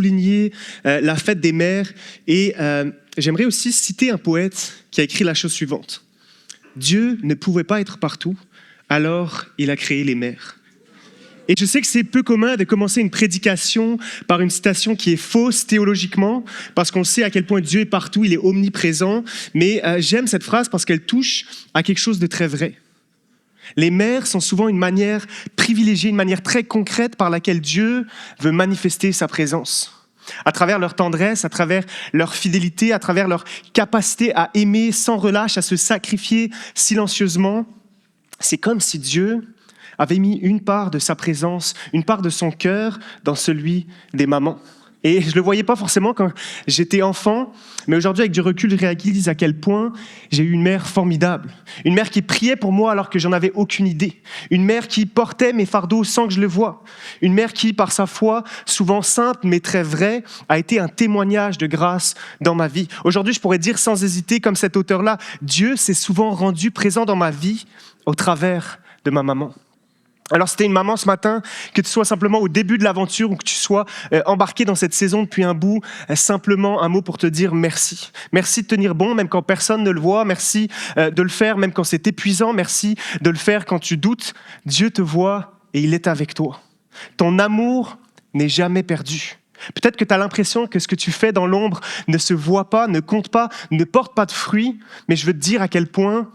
souligner la fête des mères et j'aimerais aussi citer un poète qui a écrit la chose suivante. Dieu ne pouvait pas être partout, alors il a créé les mères. Et je sais que c'est peu commun de commencer une prédication par une citation qui est fausse théologiquement, parce qu'on sait à quel point Dieu est partout, il est omniprésent, mais j'aime cette phrase parce qu'elle touche à quelque chose de très vrai. Les mères sont souvent une manière privilégiée, une manière très concrète par laquelle Dieu veut manifester sa présence. À travers leur tendresse, à travers leur fidélité, à travers leur capacité à aimer sans relâche, à se sacrifier silencieusement, c'est comme si Dieu avait mis une part de sa présence, une part de son cœur dans celui des mamans. Et je ne le voyais pas forcément quand j'étais enfant, mais aujourd'hui, avec du recul, je réalise à quel point j'ai eu une mère formidable. Une mère qui priait pour moi alors que j'en avais aucune idée. Une mère qui portait mes fardeaux sans que je le voie. Une mère qui, par sa foi, souvent simple mais très vraie, a été un témoignage de grâce dans ma vie. Aujourd'hui, je pourrais dire sans hésiter, comme cet auteur-là, Dieu s'est souvent rendu présent dans ma vie au travers de ma maman. Alors, c'était une maman ce matin, que tu sois simplement au début de l'aventure ou que tu sois embarqué dans cette saison depuis un bout, simplement un mot pour te dire merci. Merci de tenir bon, même quand personne ne le voit. Merci de le faire, même quand c'est épuisant. Merci de le faire quand tu doutes. Dieu te voit et il est avec toi. Ton amour n'est jamais perdu. Peut-être que tu as l'impression que ce que tu fais dans l'ombre ne se voit pas, ne compte pas, ne porte pas de fruits, mais je veux te dire à quel point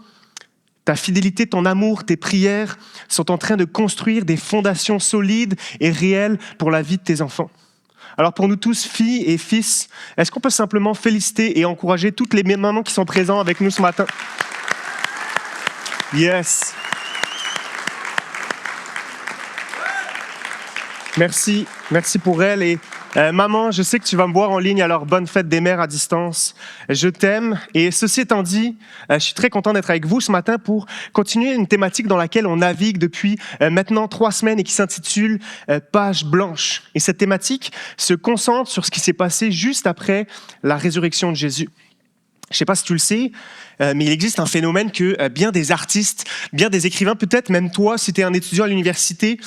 ta fidélité, ton amour, tes prières sont en train de construire des fondations solides et réelles pour la vie de tes enfants. Alors pour nous tous, filles et fils, est-ce qu'on peut simplement féliciter et encourager toutes les mamans qui sont présentes avec nous ce matin? Yes. Merci pour elle. Et maman, je sais que tu vas me voir en ligne, alors bonne fête des mères à distance. Je t'aime. Et ceci étant dit, je suis très content d'être avec vous ce matin pour continuer une thématique dans laquelle on navigue depuis maintenant 3 semaines et qui s'intitule Page blanche. Et cette thématique se concentre sur ce qui s'est passé juste après la résurrection de Jésus. Je ne sais pas si tu le sais, mais il existe un phénomène que bien des artistes, bien des écrivains, peut-être même toi, si tu es un étudiant à l'université,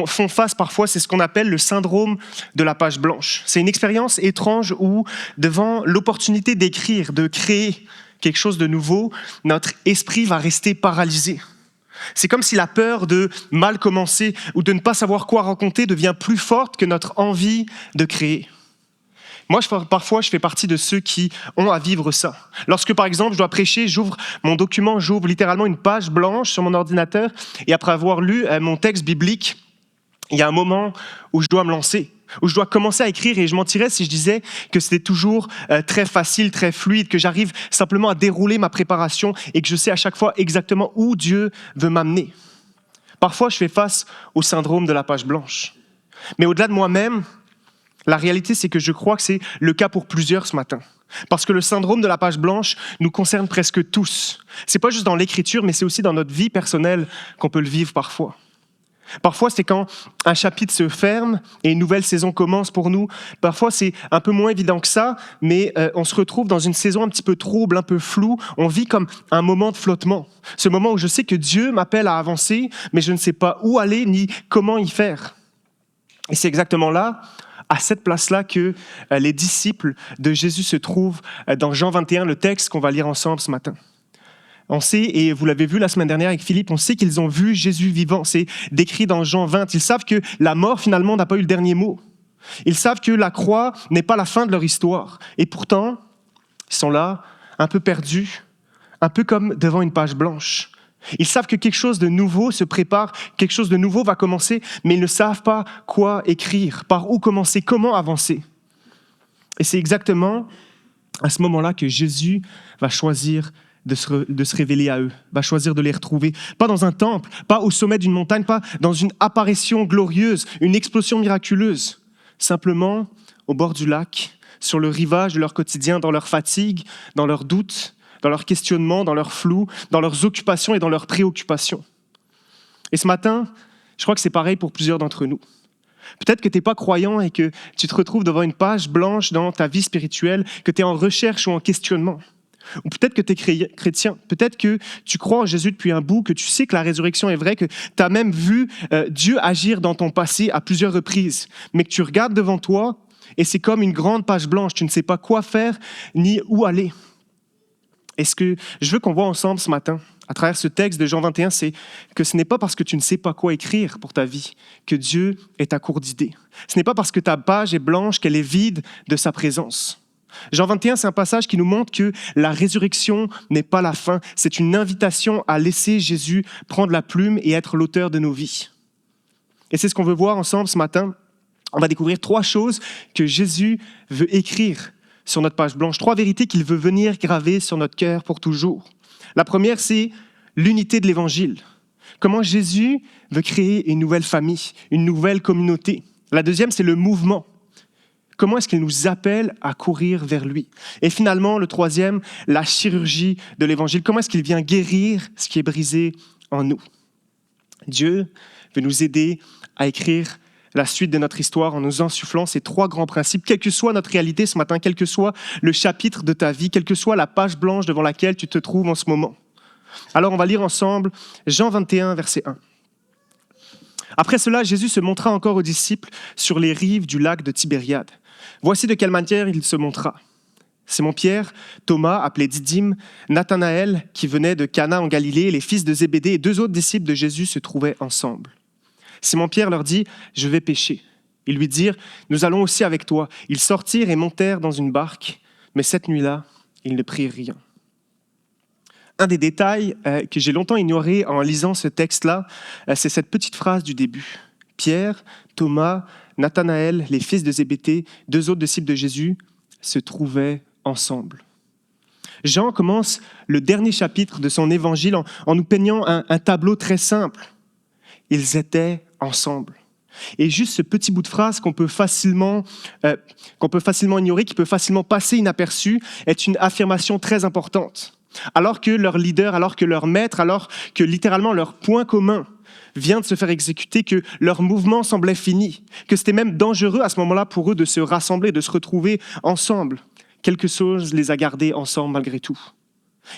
font face parfois, c'est ce qu'on appelle le syndrome de la page blanche. C'est une expérience étrange où, devant l'opportunité d'écrire, de créer quelque chose de nouveau, notre esprit va rester paralysé. C'est comme si la peur de mal commencer ou de ne pas savoir quoi raconter devient plus forte que notre envie de créer. Moi, parfois, je fais partie de ceux qui ont à vivre ça. Lorsque, par exemple, je dois prêcher, j'ouvre mon document, j'ouvre littéralement une page blanche sur mon ordinateur et après avoir lu mon texte biblique, il y a un moment où je dois me lancer, où je dois commencer à écrire et je mentirais si je disais que c'était toujours très facile, très fluide, que j'arrive simplement à dérouler ma préparation et que je sais à chaque fois exactement où Dieu veut m'amener. Parfois, je fais face au syndrome de la page blanche. Mais au-delà de moi-même, la réalité, c'est que je crois que c'est le cas pour plusieurs ce matin. Parce que le syndrome de la page blanche nous concerne presque tous. C'est pas juste dans l'écriture, mais c'est aussi dans notre vie personnelle qu'on peut le vivre parfois. Parfois, c'est quand un chapitre se ferme et une nouvelle saison commence pour nous. Parfois, c'est un peu moins évident que ça, mais on se retrouve dans une saison un petit peu trouble, un peu floue. On vit comme un moment de flottement. Ce moment où je sais que Dieu m'appelle à avancer, mais je ne sais pas où aller ni comment y faire. Et c'est exactement là, à cette place-là, que les disciples de Jésus se trouvent dans Jean 21, le texte qu'on va lire ensemble ce matin. On sait, et vous l'avez vu la semaine dernière avec Philippe, on sait qu'ils ont vu Jésus vivant. C'est décrit dans Jean 20. Ils savent que la mort, finalement, n'a pas eu le dernier mot. Ils savent que la croix n'est pas la fin de leur histoire. Et pourtant, ils sont là, un peu perdus, un peu comme devant une page blanche. Ils savent que quelque chose de nouveau se prépare, quelque chose de nouveau va commencer, mais ils ne savent pas quoi écrire, par où commencer, comment avancer. Et c'est exactement à ce moment-là que Jésus va choisir de se révéler à eux, va choisir de les retrouver. Pas dans un temple, pas au sommet d'une montagne, pas dans une apparition glorieuse, une explosion miraculeuse. Simplement au bord du lac, sur le rivage de leur quotidien, dans leur fatigue, dans leurs doutes, dans leurs questionnements, dans leur flou, dans leurs occupations et dans leurs préoccupations. Et ce matin, je crois que c'est pareil pour plusieurs d'entre nous. Peut-être que tu n'es pas croyant et que tu te retrouves devant une page blanche dans ta vie spirituelle, que tu es en recherche ou en questionnement. Ou peut-être que tu es chrétien, peut-être que tu crois en Jésus depuis un bout, que tu sais que la résurrection est vraie, que tu as même vu Dieu agir dans ton passé à plusieurs reprises, mais que tu regardes devant toi et c'est comme une grande page blanche, tu ne sais pas quoi faire ni où aller. Et ce que je veux qu'on voit ensemble ce matin, à travers ce texte de Jean 21, c'est que ce n'est pas parce que tu ne sais pas quoi écrire pour ta vie que Dieu est à court d'idées. Ce n'est pas parce que ta page est blanche qu'elle est vide de sa présence. Jean 21, c'est un passage qui nous montre que la résurrection n'est pas la fin. C'est une invitation à laisser Jésus prendre la plume et être l'auteur de nos vies. Et c'est ce qu'on veut voir ensemble ce matin. On va découvrir 3 choses que Jésus veut écrire sur notre page blanche, 3 vérités qu'il veut venir graver sur notre cœur pour toujours. La première, c'est l'unité de l'Évangile. Comment Jésus veut créer une nouvelle famille, une nouvelle communauté. La deuxième, c'est le mouvement. Comment est-ce qu'il nous appelle à courir vers lui? Et finalement, le troisième, la chirurgie de l'Évangile. Comment est-ce qu'il vient guérir ce qui est brisé en nous? Dieu veut nous aider à écrire la suite de notre histoire en nous insufflant ces 3 grands principes, quelle que soit notre réalité ce matin, quel que soit le chapitre de ta vie, quelle que soit la page blanche devant laquelle tu te trouves en ce moment. Alors on va lire ensemble Jean 21, verset 1. Après cela, Jésus se montra encore aux disciples sur les rives du lac de Tibériade. Voici de quelle manière il se montra. Simon-Pierre, Thomas, appelé Didyme, Nathanaël, qui venait de Cana en Galilée, les fils de Zébédée et 2 autres disciples de Jésus se trouvaient ensemble. Simon-Pierre leur dit « Je vais pêcher ». Ils lui dirent « Nous allons aussi avec toi ». Ils sortirent et montèrent dans une barque, mais cette nuit-là, ils ne prirent rien. Un des détails que j'ai longtemps ignoré en lisant ce texte-là, c'est cette petite phrase du début. Pierre, Thomas, Nathanaël, les fils de Zébédée, 2 autres disciples de Jésus, se trouvaient ensemble. Jean commence le dernier chapitre de son évangile en nous peignant un tableau très simple. Ils étaient ensemble. Et juste ce petit bout de phrase qu'on peut facilement ignorer, qui peut facilement passer inaperçu, est une affirmation très importante. Alors que leur leader, alors que leur maître, alors que littéralement leur point commun vient de se faire exécuter, que leur mouvement semblait fini, que c'était même dangereux à ce moment-là pour eux de se rassembler, de se retrouver ensemble. Quelque chose les a gardés ensemble malgré tout.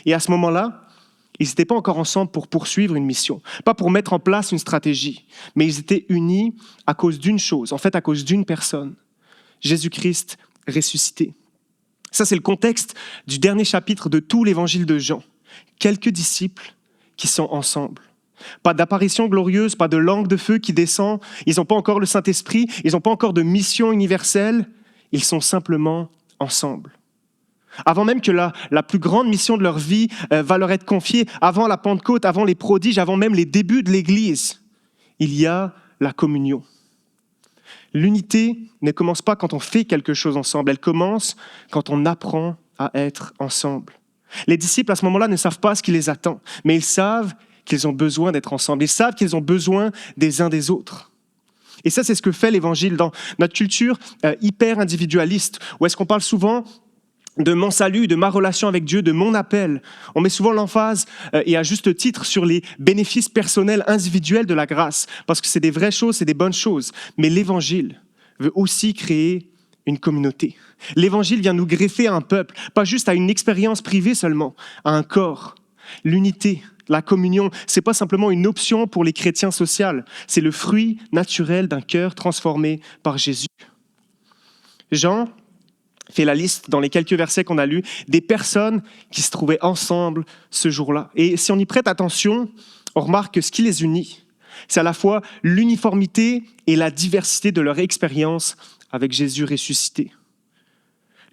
Et à ce moment-là, ils n'étaient pas encore ensemble pour poursuivre une mission, pas pour mettre en place une stratégie, mais ils étaient unis à cause d'une chose, en fait à cause d'une personne, Jésus-Christ ressuscité. Ça, c'est le contexte du dernier chapitre de tout l'évangile de Jean. Quelques disciples qui sont ensemble. Pas d'apparition glorieuse, pas de langue de feu qui descend, ils n'ont pas encore le Saint-Esprit, ils n'ont pas encore de mission universelle, ils sont simplement ensemble. Avant même que la plus grande mission de leur vie va leur être confiée, avant la Pentecôte, avant les prodiges, avant même les débuts de l'Église, il y a la communion. L'unité ne commence pas quand on fait quelque chose ensemble, elle commence quand on apprend à être ensemble. Les disciples, à ce moment-là, ne savent pas ce qui les attend, mais ils savent qu'ils ont besoin d'être ensemble, ils savent qu'ils ont besoin des uns des autres. Et ça, c'est ce que fait l'Évangile dans notre culture hyper individualiste, où est-ce qu'on parle souvent de mon salut, de ma relation avec Dieu, de mon appel. On met souvent l'emphase, et à juste titre, sur les bénéfices personnels, individuels de la grâce, parce que c'est des vraies choses, c'est des bonnes choses. Mais l'Évangile veut aussi créer une communauté. L'Évangile vient nous greffer à un peuple, pas juste à une expérience privée seulement, à un corps. L'unité, la communion, c'est pas simplement une option pour les chrétiens sociaux, c'est le fruit naturel d'un cœur transformé par Jésus. Jean fait la liste dans les quelques versets qu'on a lus des personnes qui se trouvaient ensemble ce jour-là. Et si on y prête attention, on remarque que ce qui les unit, c'est à la fois l'uniformité et la diversité de leur expérience avec Jésus ressuscité.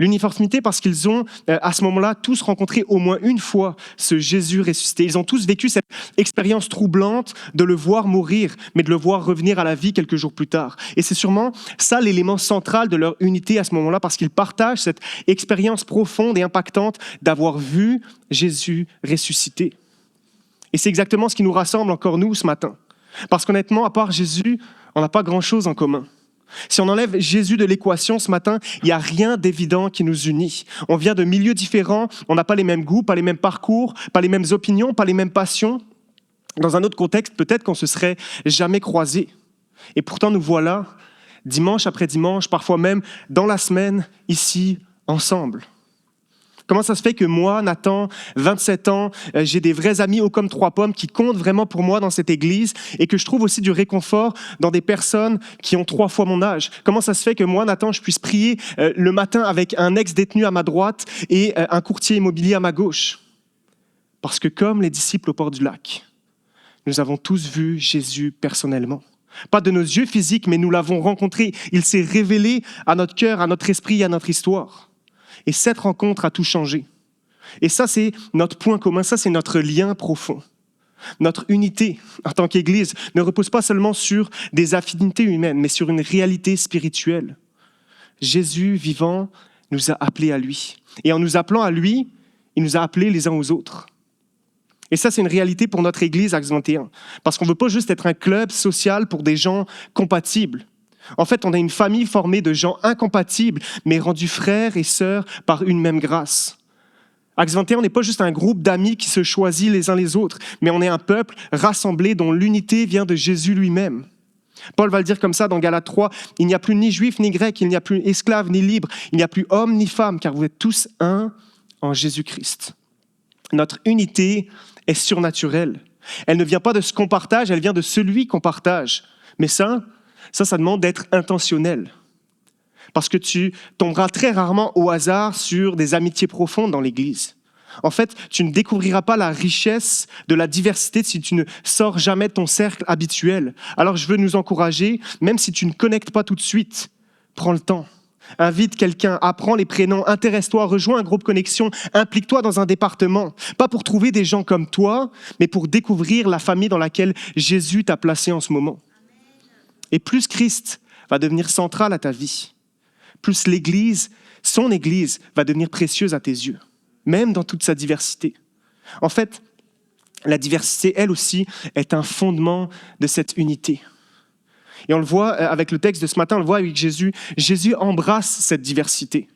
L'uniformité parce qu'ils ont, à ce moment-là, tous rencontré au moins une fois ce Jésus ressuscité. Ils ont tous vécu cette expérience troublante de le voir mourir, mais de le voir revenir à la vie quelques jours plus tard. Et c'est sûrement ça l'élément central de leur unité à ce moment-là, parce qu'ils partagent cette expérience profonde et impactante d'avoir vu Jésus ressuscité. Et c'est exactement ce qui nous rassemble encore nous ce matin. Parce qu'honnêtement, à part Jésus, on n'a pas grand-chose en commun. Si on enlève Jésus de l'équation ce matin, il n'y a rien d'évident qui nous unit. On vient de milieux différents, on n'a pas les mêmes goûts, pas les mêmes parcours, pas les mêmes opinions, pas les mêmes passions. Dans un autre contexte, peut-être qu'on ne se serait jamais croisés. Et pourtant, nous voilà, dimanche après dimanche, parfois même dans la semaine, ici, ensemble. Comment ça se fait que moi, Nathan, 27 ans, j'ai des vrais amis hauts comme 3 pommes qui comptent vraiment pour moi dans cette église et que je trouve aussi du réconfort dans des personnes qui ont 3 fois mon âge? Comment ça se fait que moi, Nathan, je puisse prier le matin avec un ex-détenu à ma droite et un courtier immobilier à ma gauche? Parce que comme les disciples au port du lac, nous avons tous vu Jésus personnellement. Pas de nos yeux physiques, mais nous l'avons rencontré. Il s'est révélé à notre cœur, à notre esprit, à notre histoire. Et cette rencontre a tout changé. Et ça, c'est notre point commun, ça, c'est notre lien profond. Notre unité en tant qu'Église ne repose pas seulement sur des affinités humaines, mais sur une réalité spirituelle. Jésus, vivant, nous a appelés à lui. Et en nous appelant à lui, il nous a appelés les uns aux autres. Et ça, c'est une réalité pour notre Église, Acts 21. Parce qu'on ne veut pas juste être un club social pour des gens compatibles. En fait, on a une famille formée de gens incompatibles, mais rendus frères et sœurs par une même grâce. Acts 21, on n'est pas juste un groupe d'amis qui se choisit les uns les autres, mais on est un peuple rassemblé dont l'unité vient de Jésus lui-même. Paul va le dire comme ça dans Galates 3, « Il n'y a plus ni juif ni grec, il n'y a plus esclave ni libre, il n'y a plus homme ni femme, car vous êtes tous un en Jésus-Christ. » Notre unité est surnaturelle. Elle ne vient pas de ce qu'on partage, elle vient de celui qu'on partage. Mais ça demande d'être intentionnel. Parce que tu tomberas très rarement au hasard sur des amitiés profondes dans l'Église. En fait, tu ne découvriras pas la richesse de la diversité si tu ne sors jamais de ton cercle habituel. Alors je veux nous encourager, même si tu ne connectes pas tout de suite, prends le temps. Invite quelqu'un, apprends les prénoms, intéresse-toi, rejoins un groupe connexion, implique-toi dans un département. Pas pour trouver des gens comme toi, mais pour découvrir la famille dans laquelle Jésus t'a placé en ce moment. Et plus Christ va devenir central à ta vie, plus l'Église, son Église, va devenir précieuse à tes yeux, même dans toute sa diversité. En fait, la diversité, elle aussi, est un fondement de cette unité. Et on le voit avec le texte de ce matin, on le voit avec Jésus. Jésus embrasse cette diversité.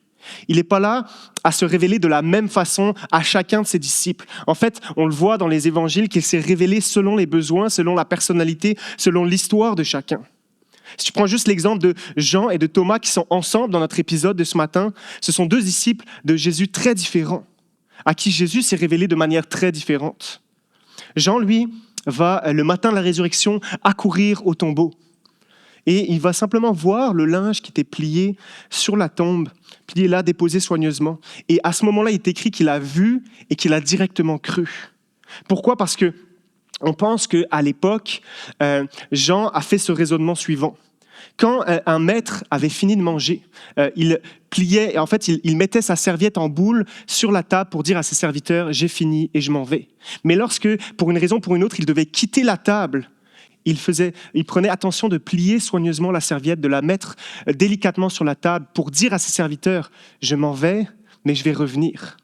Il n'est pas là à se révéler de la même façon à chacun de ses disciples. En fait, on le voit dans les évangiles qu'il s'est révélé selon les besoins, selon la personnalité, selon l'histoire de chacun. Si tu prends juste l'exemple de Jean et de Thomas qui sont ensemble dans notre épisode de ce matin, ce sont 2 disciples de Jésus très différents, à qui Jésus s'est révélé de manière très différente. Jean, lui, va le matin de la résurrection accourir au tombeau. Et il va simplement voir le linge qui était plié sur la tombe, plié là, déposé soigneusement. Et à ce moment-là, il est écrit qu'il a vu et qu'il a directement cru. Pourquoi ? Parce que on pense qu'à l'époque, Jean a fait ce raisonnement suivant. Quand un maître avait fini de manger, il pliait, et en fait, il mettait sa serviette en boule sur la table pour dire à ses serviteurs « j'ai fini et je m'en vais ». Mais lorsque, pour une raison ou pour une autre, il devait quitter la table, il prenait attention de plier soigneusement la serviette, de la mettre délicatement sur la table pour dire à ses serviteurs « je m'en vais, mais je vais revenir ».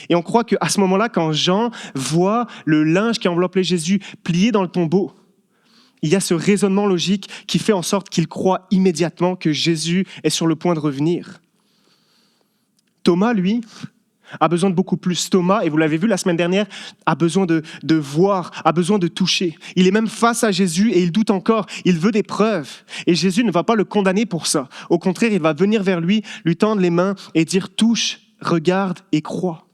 Et on croit qu'à ce moment-là, quand Jean voit le linge qui enveloppait Jésus plié dans le tombeau, il y a ce raisonnement logique qui fait en sorte qu'il croit immédiatement que Jésus est sur le point de revenir. Thomas, lui, a besoin de beaucoup plus. Thomas, et vous l'avez vu la semaine dernière, a besoin de voir, a besoin de toucher. Il est même face à Jésus et il doute encore. Il veut des preuves. Et Jésus ne va pas le condamner pour ça. Au contraire, il va venir vers lui tendre les mains et dire « touche, regarde et crois ».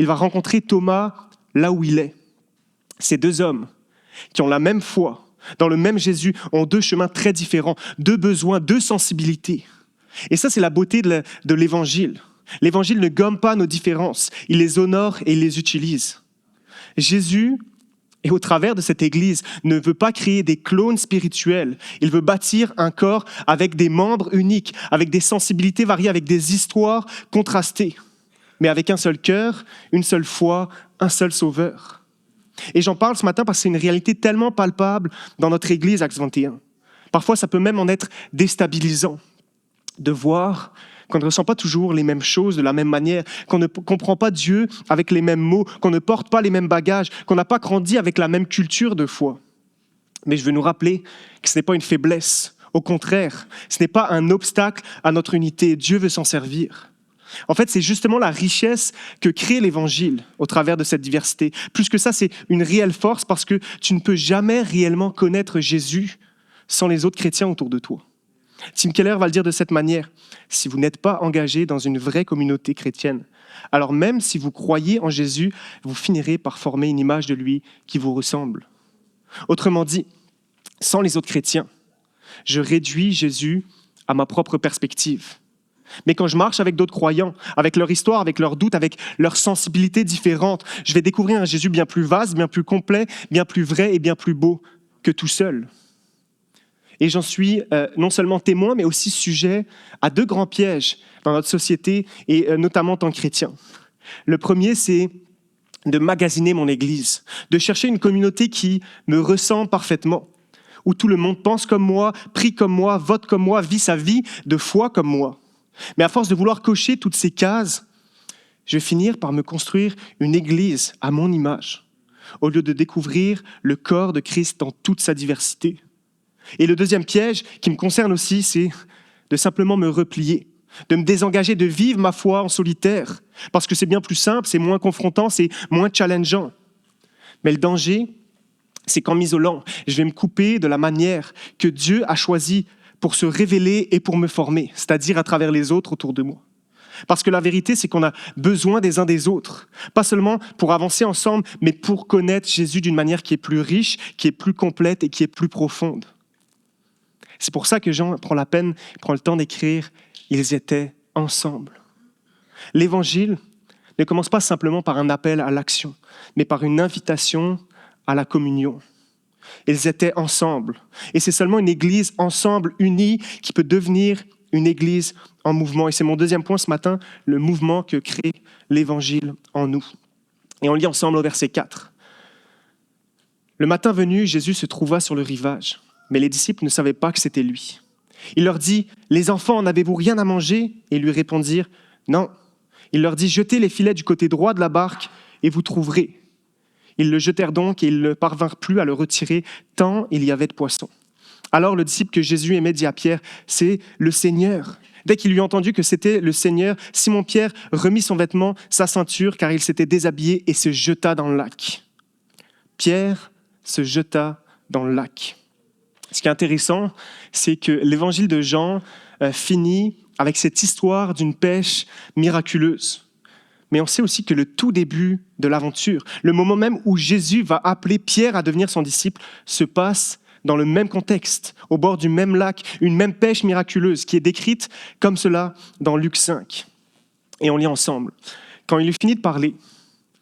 Il va rencontrer Thomas là où il est. Ces 2 hommes qui ont la même foi, dans le même Jésus, ont 2 chemins très différents, 2 besoins, 2 sensibilités. Et ça, c'est la beauté de l'Évangile. L'Évangile ne gomme pas nos différences, il les honore et il les utilise. Jésus, et au travers de cette Église, ne veut pas créer des clones spirituels. Il veut bâtir un corps avec des membres uniques, avec des sensibilités variées, avec des histoires contrastées, mais avec un seul cœur, une seule foi, un seul sauveur. Et j'en parle ce matin parce que c'est une réalité tellement palpable dans notre Église, Acts 21. Parfois, ça peut même en être déstabilisant de voir qu'on ne ressent pas toujours les mêmes choses de la même manière, qu'on ne comprend pas Dieu avec les mêmes mots, qu'on ne porte pas les mêmes bagages, qu'on n'a pas grandi avec la même culture de foi. Mais je veux nous rappeler que ce n'est pas une faiblesse. Au contraire, ce n'est pas un obstacle à notre unité. Dieu veut s'en servir. En fait, c'est justement la richesse que crée l'Évangile au travers de cette diversité. Plus que ça, c'est une réelle force parce que tu ne peux jamais réellement connaître Jésus sans les autres chrétiens autour de toi. Tim Keller va le dire de cette manière. Si vous n'êtes pas engagé dans une vraie communauté chrétienne, alors même si vous croyez en Jésus, vous finirez par former une image de lui qui vous ressemble. Autrement dit, sans les autres chrétiens, je réduis Jésus à ma propre perspective. Mais quand je marche avec d'autres croyants, avec leur histoire, avec leurs doutes, avec leurs sensibilités différentes, je vais découvrir un Jésus bien plus vaste, bien plus complet, bien plus vrai et bien plus beau que tout seul. Et j'en suis non seulement témoin, mais aussi sujet à 2 grands pièges dans notre société, et notamment en tant que chrétien. Le premier, c'est de magasiner mon Église, de chercher une communauté qui me ressemble parfaitement, où tout le monde pense comme moi, prie comme moi, vote comme moi, vit sa vie de foi comme moi. Mais à force de vouloir cocher toutes ces cases, je vais finir par me construire une Église à mon image, au lieu de découvrir le corps de Christ dans toute sa diversité. Et le deuxième piège qui me concerne aussi, c'est de simplement me replier, de me désengager, de vivre ma foi en solitaire, parce que c'est bien plus simple, c'est moins confrontant, c'est moins challengeant. Mais le danger, c'est qu'en m'isolant, je vais me couper de la manière que Dieu a choisie pour se révéler et pour me former, c'est-à-dire à travers les autres autour de moi. Parce que la vérité, c'est qu'on a besoin des uns des autres, pas seulement pour avancer ensemble, mais pour connaître Jésus d'une manière qui est plus riche, qui est plus complète et qui est plus profonde. C'est pour ça que Jean prend le temps d'écrire « Ils étaient ensemble ». L'évangile ne commence pas simplement par un appel à l'action, mais par une invitation à la communion. Ils étaient ensemble. Et c'est seulement une église ensemble, unie, qui peut devenir une église en mouvement. Et c'est mon deuxième point ce matin, le mouvement que crée l'évangile en nous. Et on lit ensemble au verset 4. Le matin venu, Jésus se trouva sur le rivage, mais les disciples ne savaient pas que c'était lui. Il leur dit, « Les enfants, n'avez-vous rien à manger ?» Et ils lui répondirent, « Non. » Il leur dit, « Jetez les filets du côté droit de la barque et vous trouverez. » Ils le jetèrent donc et ils ne parvinrent plus à le retirer, tant il y avait de poissons. Alors le disciple que Jésus aimait dit à Pierre, « C'est le Seigneur. » Dès qu'il eut entendu que c'était le Seigneur, Simon-Pierre remit son vêtement, sa ceinture, car il s'était déshabillé et se jeta dans le lac. Pierre se jeta dans le lac. Ce qui est intéressant, c'est que l'évangile de Jean finit avec cette histoire d'une pêche miraculeuse. Mais on sait aussi que le tout début de l'aventure, le moment même où Jésus va appeler Pierre à devenir son disciple, se passe dans le même contexte, au bord du même lac, une même pêche miraculeuse qui est décrite comme cela dans Luc 5. Et on lit ensemble. Quand il eut fini de parler,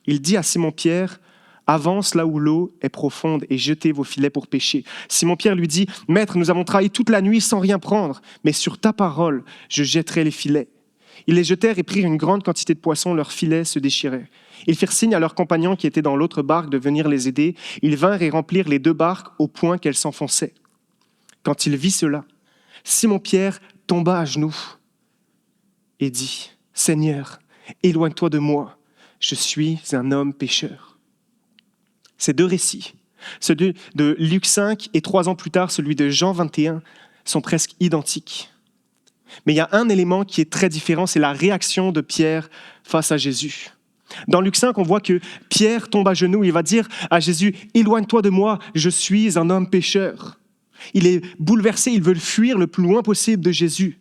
il dit à Simon-Pierre, « Avance là où l'eau est profonde et jetez vos filets pour pêcher. » Simon-Pierre lui dit, « Maître, nous avons travaillé toute la nuit sans rien prendre, mais sur ta parole, je jetterai les filets. » Ils les jetèrent et prirent une grande quantité de poissons, leurs filets se déchiraient. Ils firent signe à leurs compagnons qui étaient dans l'autre barque de venir les aider. Ils vinrent et remplirent les 2 barques au point qu'elles s'enfonçaient. Quand il vit cela, Simon-Pierre tomba à genoux et dit, « Seigneur, éloigne-toi de moi, je suis un homme pécheur. » Ces 2 récits, celui de Luc 5 et 3 ans plus tard, celui de Jean 21, sont presque identiques. Mais il y a un élément qui est très différent, c'est la réaction de Pierre face à Jésus. Dans Luc 5, on voit que Pierre tombe à genoux, il va dire à Jésus, « Éloigne-toi de moi, je suis un homme pécheur. » Il est bouleversé, il veut le fuir le plus loin possible de Jésus.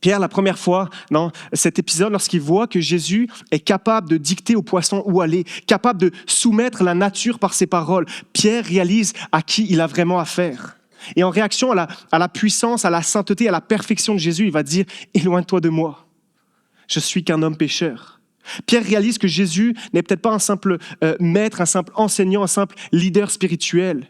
Pierre, la première fois dans cet épisode, lorsqu'il voit que Jésus est capable de dicter aux poissons où aller, capable de soumettre la nature par ses paroles, Pierre réalise à qui il a vraiment affaire. Et en réaction à la puissance, à la sainteté, à la perfection de Jésus, il va dire « Éloigne-toi de moi, je suis qu'un homme pécheur. » Pierre réalise que Jésus n'est peut-être pas un simple maître, un simple enseignant, un simple leader spirituel,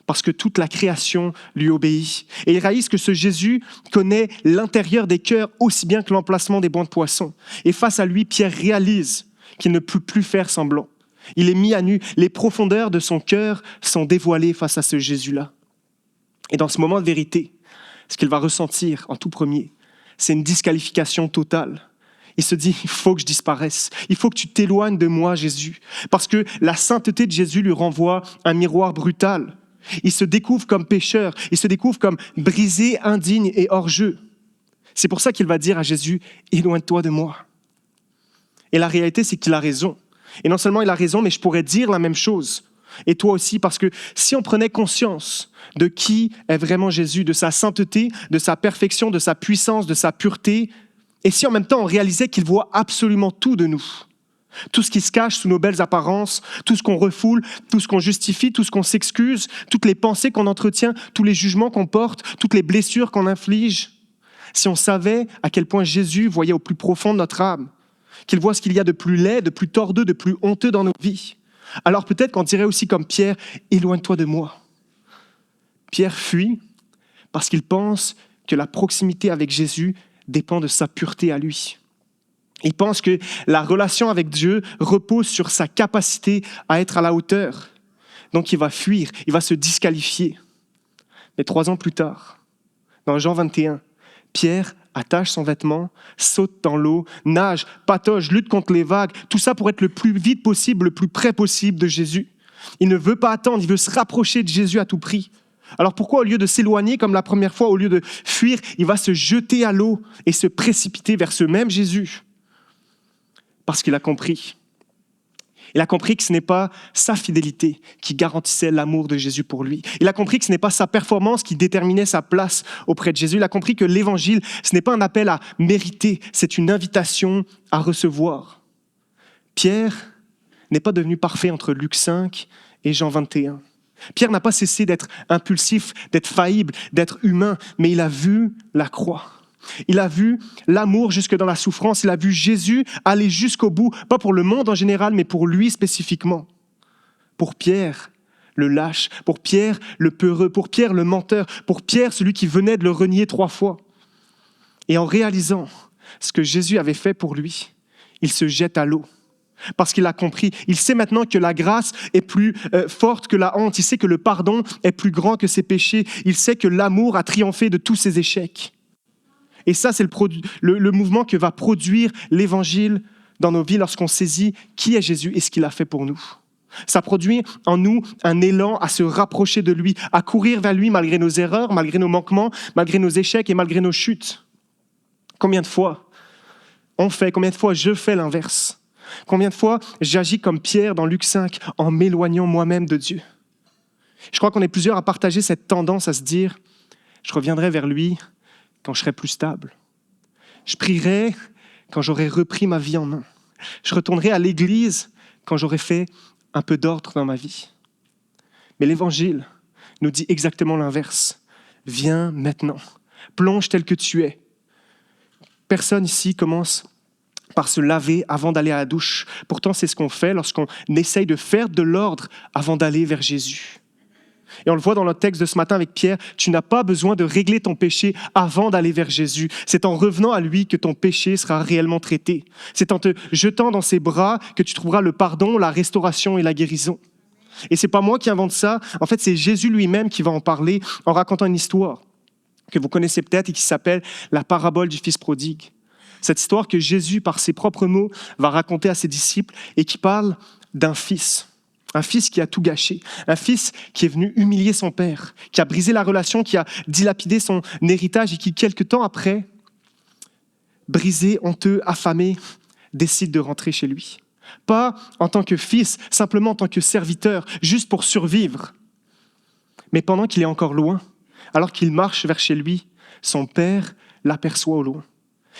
parce que toute la création lui obéit. Et il réalise que ce Jésus connaît l'intérieur des cœurs aussi bien que l'emplacement des bancs de poissons. Et face à lui, Pierre réalise qu'il ne peut plus faire semblant. Il est mis à nu. Les profondeurs de son cœur sont dévoilées face à ce Jésus-là. Et dans ce moment de vérité, ce qu'il va ressentir en tout premier, c'est une disqualification totale. Il se dit, il faut que je disparaisse. Il faut que tu t'éloignes de moi, Jésus. Parce que la sainteté de Jésus lui renvoie un miroir brutal. Il se découvre comme pécheur. Il se découvre comme brisé, indigne et hors-jeu. C'est pour ça qu'il va dire à Jésus, éloigne-toi de moi. Et la réalité, c'est qu'il a raison. Et non seulement il a raison, mais je pourrais dire la même chose. Et toi aussi, parce que si on prenait conscience de qui est vraiment Jésus, de sa sainteté, de sa perfection, de sa puissance, de sa pureté, Et si en même temps on réalisait qu'il voit absolument tout de nous, tout ce qui se cache sous nos belles apparences, tout ce qu'on refoule, tout ce qu'on justifie, tout ce qu'on s'excuse, toutes les pensées qu'on entretient, tous les jugements qu'on porte, toutes les blessures qu'on inflige. Si on savait à quel point Jésus voyait au plus profond de notre âme, qu'il voit ce qu'il y a de plus laid, de plus tordeux, de plus honteux dans nos vies, alors peut-être qu'on dirait aussi comme Pierre, « Éloigne-toi de moi ». Pierre fuit parce qu'il pense que la proximité avec Jésus dépend de sa pureté à lui. Il pense que la relation avec Dieu repose sur sa capacité à être à la hauteur. Donc il va fuir, il va se disqualifier. Mais 3 ans plus tard, dans Jean 21, Pierre attache son vêtement, saute dans l'eau, nage, patauge, lutte contre les vagues, tout ça pour être le plus vite possible, le plus près possible de Jésus. Il ne veut pas attendre, il veut se rapprocher de Jésus à tout prix. Alors pourquoi, au lieu de s'éloigner comme la première fois, au lieu de fuir, il va se jeter à l'eau et se précipiter vers ce même Jésus? Parce qu'il a compris. Il a compris que ce n'est pas sa fidélité qui garantissait l'amour de Jésus pour lui. Il a compris que ce n'est pas sa performance qui déterminait sa place auprès de Jésus. Il a compris que l'évangile, ce n'est pas un appel à mériter, c'est une invitation à recevoir. Pierre n'est pas devenu parfait entre Luc 5 et Jean 21. Pierre n'a pas cessé d'être impulsif, d'être faillible, d'être humain, mais il a vu la croix. Il a vu l'amour jusque dans la souffrance. Il a vu Jésus aller jusqu'au bout, pas pour le monde en général, mais pour lui spécifiquement. Pour Pierre, le lâche. Pour Pierre, le peureux. Pour Pierre, le menteur. Pour Pierre, celui qui venait de le renier 3 fois. Et en réalisant ce que Jésus avait fait pour lui, il se jette à l'eau. Parce qu'il a compris. Il sait maintenant que la grâce est plus forte que la honte. Il sait que le pardon est plus grand que ses péchés. Il sait que l'amour a triomphé de tous ses échecs. Et ça, c'est le mouvement que va produire l'Évangile dans nos vies lorsqu'on saisit qui est Jésus et ce qu'il a fait pour nous. Ça produit en nous un élan à se rapprocher de lui, à courir vers lui malgré nos erreurs, malgré nos manquements, malgré nos échecs et malgré nos chutes. Combien de fois combien de fois je fais l'inverse? Combien de fois j'agis comme Pierre dans Luc 5 en m'éloignant moi-même de Dieu? Je crois qu'on est plusieurs à partager cette tendance à se dire « je reviendrai vers lui » quand je serai plus stable. Je prierai quand j'aurai repris ma vie en main. Je retournerai à l'église quand j'aurai fait un peu d'ordre dans ma vie. Mais l'Évangile nous dit exactement l'inverse. Viens maintenant, plonge tel que tu es. Personne ici commence par se laver avant d'aller à la douche. Pourtant, c'est ce qu'on fait lorsqu'on essaye de faire de l'ordre avant d'aller vers Jésus. Et on le voit dans notre texte de ce matin avec Pierre, tu n'as pas besoin de régler ton péché avant d'aller vers Jésus. C'est en revenant à lui que ton péché sera réellement traité. C'est en te jetant dans ses bras que tu trouveras le pardon, la restauration et la guérison. Et c'est pas moi qui invente ça. En fait, c'est Jésus lui-même qui va en parler en racontant une histoire que vous connaissez peut-être et qui s'appelle la parabole du fils prodigue. Cette histoire que Jésus, par ses propres mots, va raconter à ses disciples et qui parle d'un fils. Un fils qui a tout gâché, un fils qui est venu humilier son père, qui a brisé la relation, qui a dilapidé son héritage et qui, quelque temps après, brisé, honteux, affamé, décide de rentrer chez lui. Pas en tant que fils, simplement en tant que serviteur, juste pour survivre. Mais pendant qu'il est encore loin, alors qu'il marche vers chez lui, son père l'aperçoit au loin.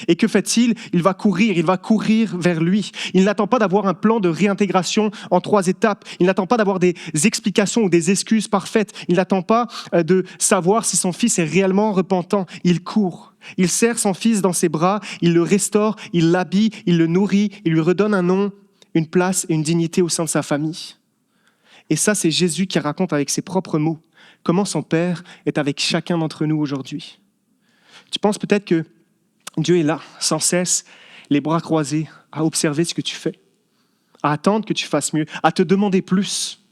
Et que fait-il? Il va courir vers lui. Il n'attend pas d'avoir un plan de réintégration en 3 étapes. Il n'attend pas d'avoir des explications ou des excuses parfaites. Il n'attend pas de savoir si son fils est réellement repentant. Il court. Il serre son fils dans ses bras, il le restaure, il l'habille, il le nourrit, il lui redonne un nom, une place et une dignité au sein de sa famille. Et ça, c'est Jésus qui raconte avec ses propres mots comment son Père est avec chacun d'entre nous aujourd'hui. Tu penses peut-être que Dieu est là, sans cesse, les bras croisés, à observer ce que tu fais, à attendre que tu fasses mieux, à te demander plus.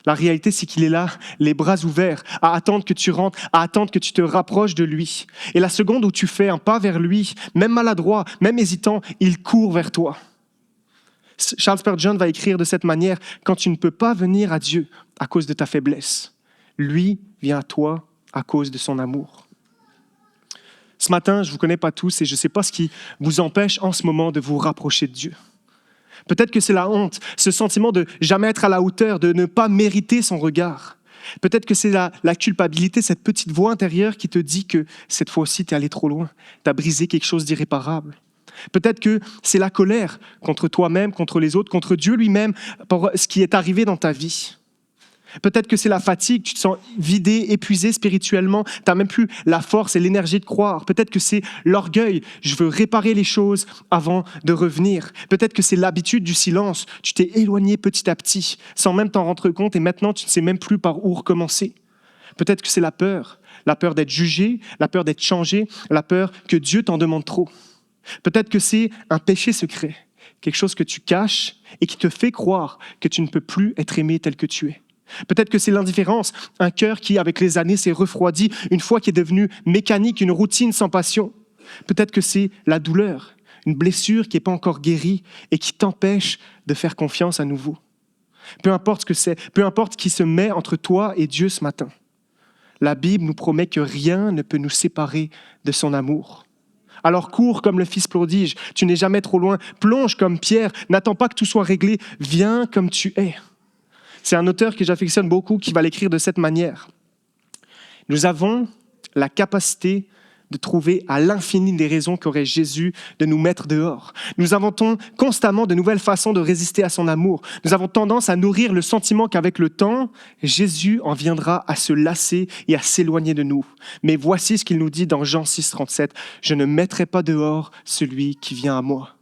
La réalité, c'est qu'il est là, les bras ouverts, à attendre que tu rentres, à attendre que tu te rapproches de lui. Et la seconde où tu fais un pas vers lui, même maladroit, même hésitant, il court vers toi. Charles Spurgeon va écrire de cette manière, « Quand tu ne peux pas venir à Dieu à cause de ta faiblesse, lui vient à toi à cause de son amour. » Ce matin, je ne vous connais pas tous et je ne sais pas ce qui vous empêche en ce moment de vous rapprocher de Dieu. Peut-être que c'est la honte, ce sentiment de jamais être à la hauteur, de ne pas mériter son regard. Peut-être que c'est la culpabilité, cette petite voix intérieure qui te dit que cette fois-ci, tu es allé trop loin. Tu as brisé quelque chose d'irréparable. Peut-être que c'est la colère contre toi-même, contre les autres, contre Dieu lui-même, pour ce qui est arrivé dans ta vie. Peut-être que c'est la fatigue, tu te sens vidé, épuisé spirituellement, tu n'as même plus la force et l'énergie de croire. Peut-être que c'est l'orgueil, je veux réparer les choses avant de revenir. Peut-être que c'est l'habitude du silence, tu t'es éloigné petit à petit, sans même t'en rendre compte, et maintenant tu ne sais même plus par où recommencer. Peut-être que c'est la peur d'être jugé, la peur d'être changé, la peur que Dieu t'en demande trop. Peut-être que c'est un péché secret, quelque chose que tu caches et qui te fait croire que tu ne peux plus être aimé tel que tu es. Peut-être que c'est l'indifférence, un cœur qui, avec les années, s'est refroidi, une foi qui est devenue mécanique, une routine sans passion. Peut-être que c'est la douleur, une blessure qui n'est pas encore guérie et qui t'empêche de faire confiance à nouveau. Peu importe ce que c'est, peu importe ce qui se met entre toi et Dieu ce matin. La Bible nous promet que rien ne peut nous séparer de son amour. Alors cours comme le fils prodige, tu n'es jamais trop loin, plonge comme Pierre, n'attends pas que tout soit réglé, viens comme tu es. C'est un auteur que j'affectionne beaucoup qui va l'écrire de cette manière. Nous avons la capacité de trouver à l'infini des raisons qu'aurait Jésus de nous mettre dehors. Nous inventons constamment de nouvelles façons de résister à son amour. Nous avons tendance à nourrir le sentiment qu'avec le temps, Jésus en viendra à se lasser et à s'éloigner de nous. Mais voici ce qu'il nous dit dans Jean 6, 37. « Je ne mettrai pas dehors celui qui vient à moi. »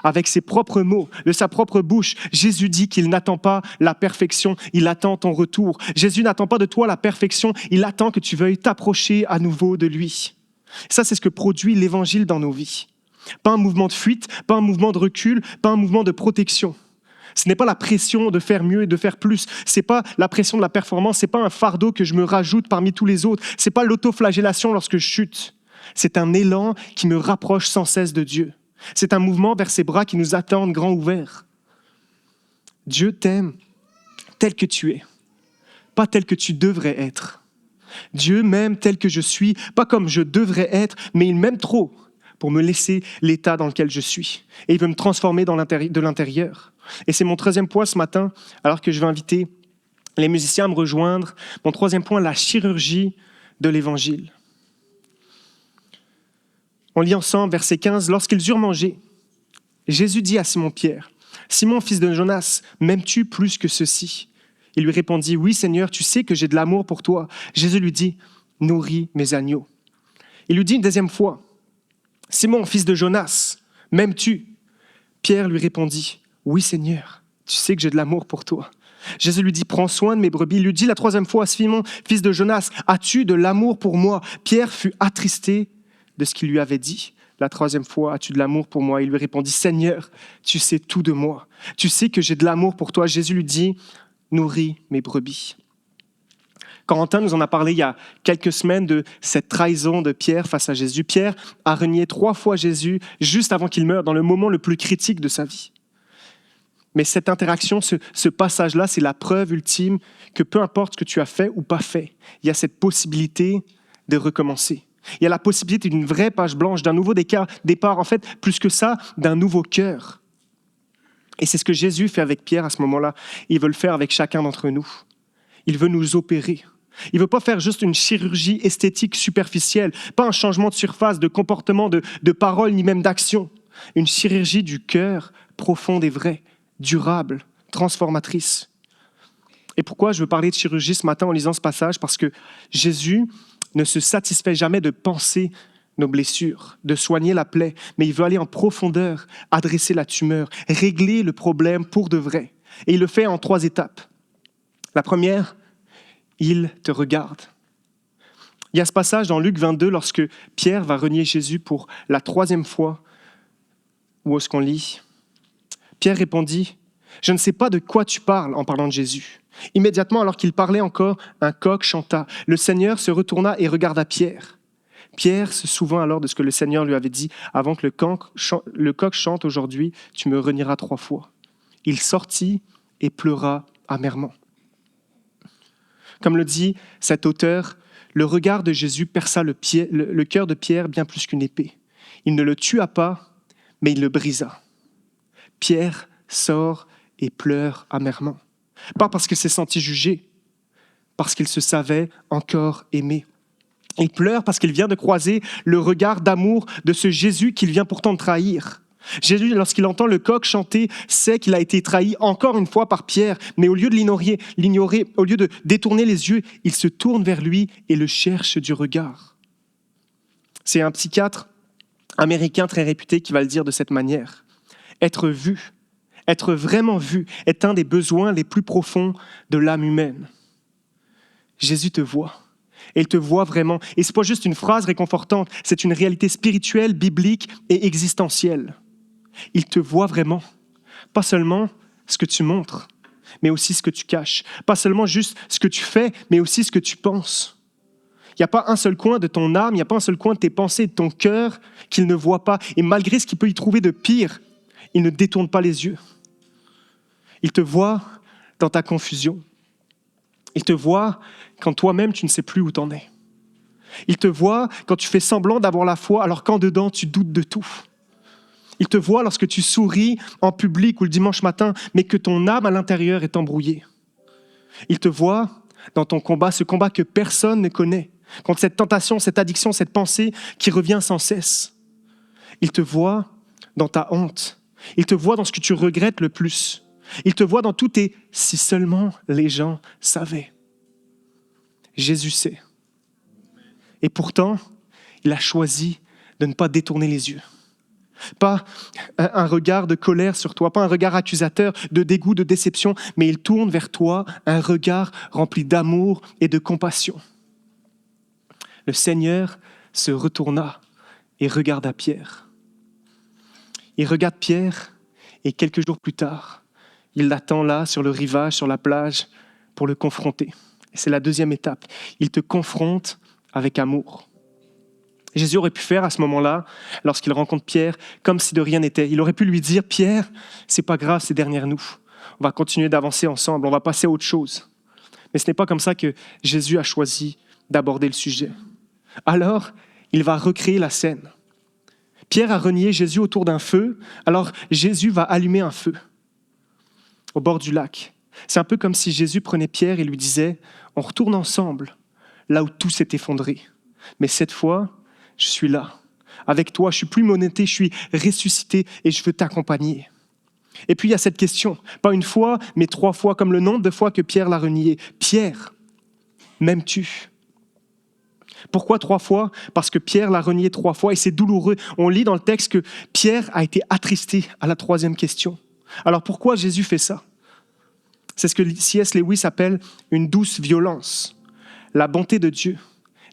Avec ses propres mots, de sa propre bouche, Jésus dit qu'il n'attend pas la perfection, il attend ton retour. Jésus n'attend pas de toi la perfection, il attend que tu veuilles t'approcher à nouveau de lui. Ça, c'est ce que produit l'Évangile dans nos vies. Pas un mouvement de fuite, pas un mouvement de recul, pas un mouvement de protection. Ce n'est pas la pression de faire mieux et de faire plus. Ce n'est pas la pression de la performance, ce n'est pas un fardeau que je me rajoute parmi tous les autres. Ce n'est pas l'autoflagellation lorsque je chute. C'est un élan qui me rapproche sans cesse de Dieu. C'est un mouvement vers ses bras qui nous attendent grands ouverts. Dieu t'aime tel que tu es, pas tel que tu devrais être. Dieu m'aime tel que je suis, pas comme je devrais être, mais il m'aime trop pour me laisser l'état dans lequel je suis. Et il veut me transformer de l'intérieur. Et c'est mon troisième point ce matin, alors que je vais inviter les musiciens à me rejoindre. Mon troisième point, la chirurgie de l'Évangile. On lit ensemble, verset 15, « Lorsqu'ils eurent mangé, Jésus dit à Simon-Pierre, « Simon, fils de Jonas, m'aimes-tu plus que ceci ?» Il lui répondit, « Oui, Seigneur, tu sais que j'ai de l'amour pour toi. » Jésus lui dit, « Nourris mes agneaux. » Il lui dit une deuxième fois, « Simon, fils de Jonas, m'aimes-tu ?» Pierre lui répondit, « Oui, Seigneur, tu sais que j'ai de l'amour pour toi. » Jésus lui dit, « Prends soin de mes brebis. » Il lui dit la troisième fois, « Simon, fils de Jonas, as-tu de l'amour pour moi ?» Pierre fut attristé de ce qu'il lui avait dit. La troisième fois, « As-tu de l'amour pour moi ?» Il lui répondit, « Seigneur, tu sais tout de moi. Tu sais que j'ai de l'amour pour toi. » Jésus lui dit, « Nourris mes brebis. » Corentin nous en a parlé il y a quelques semaines de cette trahison de Pierre face à Jésus. Pierre a renié 3 fois Jésus juste avant qu'il meure, dans le moment le plus critique de sa vie. Mais cette interaction, ce passage-là, c'est la preuve ultime que peu importe ce que tu as fait ou pas fait, il y a cette possibilité de recommencer. Il y a la possibilité d'une vraie page blanche, d'un nouveau départ, en fait, plus que ça, d'un nouveau cœur. Et c'est ce que Jésus fait avec Pierre à ce moment-là. Il veut le faire avec chacun d'entre nous. Il veut nous opérer. Il ne veut pas faire juste une chirurgie esthétique superficielle, pas un changement de surface, de comportement, de parole, ni même d'action. Une chirurgie du cœur profonde et vraie, durable, transformatrice. Et pourquoi je veux parler de chirurgie ce matin en lisant ce passage? Parce que Jésus ne se satisfait jamais de penser nos blessures, de soigner la plaie, mais il veut aller en profondeur, adresser la tumeur, régler le problème pour de vrai. Et il le fait en 3 étapes. La première, il te regarde. Il y a ce passage dans Luc 22, lorsque Pierre va renier Jésus pour la 3e fois, où est-ce qu'on lit? Pierre répondit, « Je ne sais pas de quoi tu parles en parlant de Jésus. » Immédiatement, alors qu'il parlait encore, un coq chanta. Le Seigneur se retourna et regarda Pierre. Pierre se souvint alors de ce que le Seigneur lui avait dit. « Avant que le coq chante aujourd'hui, tu me renieras 3 fois. » Il sortit et pleura amèrement. Comme le dit cet auteur, le regard de Jésus perça le cœur de Pierre bien plus qu'une épée. Il ne le tua pas, mais il le brisa. Pierre sort et pleure amèrement. Pas parce qu'il s'est senti jugé, parce qu'il se savait encore aimé. Il pleure parce qu'il vient de croiser le regard d'amour de ce Jésus qu'il vient pourtant de trahir. Jésus, lorsqu'il entend le coq chanter, sait qu'il a été trahi encore une fois par Pierre, mais au lieu de l'ignorer, au lieu de détourner les yeux, il se tourne vers lui et le cherche du regard. C'est un psychiatre américain très réputé qui va le dire de cette manière. Être vu, être vraiment vu, est un des besoins les plus profonds de l'âme humaine. Jésus te voit. Et il te voit vraiment. Et ce n'est pas juste une phrase réconfortante, c'est une réalité spirituelle, biblique et existentielle. Il te voit vraiment. Pas seulement ce que tu montres, mais aussi ce que tu caches. Pas seulement juste ce que tu fais, mais aussi ce que tu penses. Il n'y a pas un seul coin de ton âme, il n'y a pas un seul coin de tes pensées, de ton cœur qu'il ne voit pas. Et malgré ce qu'il peut y trouver de pire, il ne détourne pas les yeux. Il te voit dans ta confusion. Il te voit quand toi-même, tu ne sais plus où t'en es. Il te voit quand tu fais semblant d'avoir la foi, alors qu'en dedans, tu doutes de tout. Il te voit lorsque tu souris en public ou le dimanche matin, mais que ton âme à l'intérieur est embrouillée. Il te voit dans ton combat, ce combat que personne ne connaît, contre cette tentation, cette addiction, cette pensée qui revient sans cesse. Il te voit dans ta honte. Il te voit dans ce que tu regrettes le plus. Il te voit dans tout tes « si seulement les gens savaient ». Jésus sait. Et pourtant, il a choisi de ne pas détourner les yeux. Pas un regard de colère sur toi, pas un regard accusateur, de dégoût, de déception, mais il tourne vers toi un regard rempli d'amour et de compassion. Le Seigneur se retourna et regarda Pierre. Il regarde Pierre et quelques jours plus tard, il l'attend là, sur le rivage, sur la plage, pour le confronter. Et c'est la deuxième étape. Il te confronte avec amour. Jésus aurait pu faire à ce moment-là, lorsqu'il rencontre Pierre, comme si de rien n'était. Il aurait pu lui dire « Pierre, c'est pas grave, c'est derrière nous. On va continuer d'avancer ensemble, on va passer à autre chose. » Mais ce n'est pas comme ça que Jésus a choisi d'aborder le sujet. Alors, il va recréer la scène. Pierre a renié Jésus autour d'un feu, alors Jésus va allumer un feu au bord du lac. C'est un peu comme si Jésus prenait Pierre et lui disait « On retourne ensemble, là où tout s'est effondré. Mais cette fois, je suis là. Avec toi, je suis plus menotté, je suis ressuscité et je veux t'accompagner. » Et puis il y a cette question, pas une fois, mais 3 fois, comme le nombre de fois que Pierre l'a renié. « Pierre, m'aimes-tu » Pourquoi 3 fois ? Parce que Pierre l'a renié 3 fois et c'est douloureux. On lit dans le texte que Pierre a été attristé à la 3e question. Alors pourquoi Jésus fait ça ? C'est ce que C.S. Lewis appelle une douce violence. La bonté de Dieu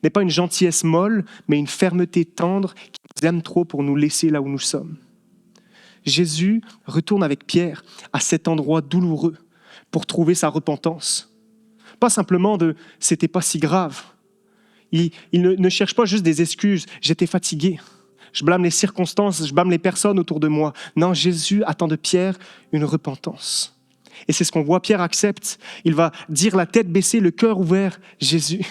n'est pas une gentillesse molle, mais une fermeté tendre qui nous aime trop pour nous laisser là où nous sommes. Jésus retourne avec Pierre à cet endroit douloureux pour trouver sa repentance. Pas simplement de « c'était pas si grave ». Il ne cherche pas juste des excuses. J'étais fatigué. Je blâme les circonstances, je blâme les personnes autour de moi. Non, Jésus attend de Pierre une repentance. Et c'est ce qu'on voit. Pierre accepte. Il va dire la tête baissée, le cœur ouvert. Jésus,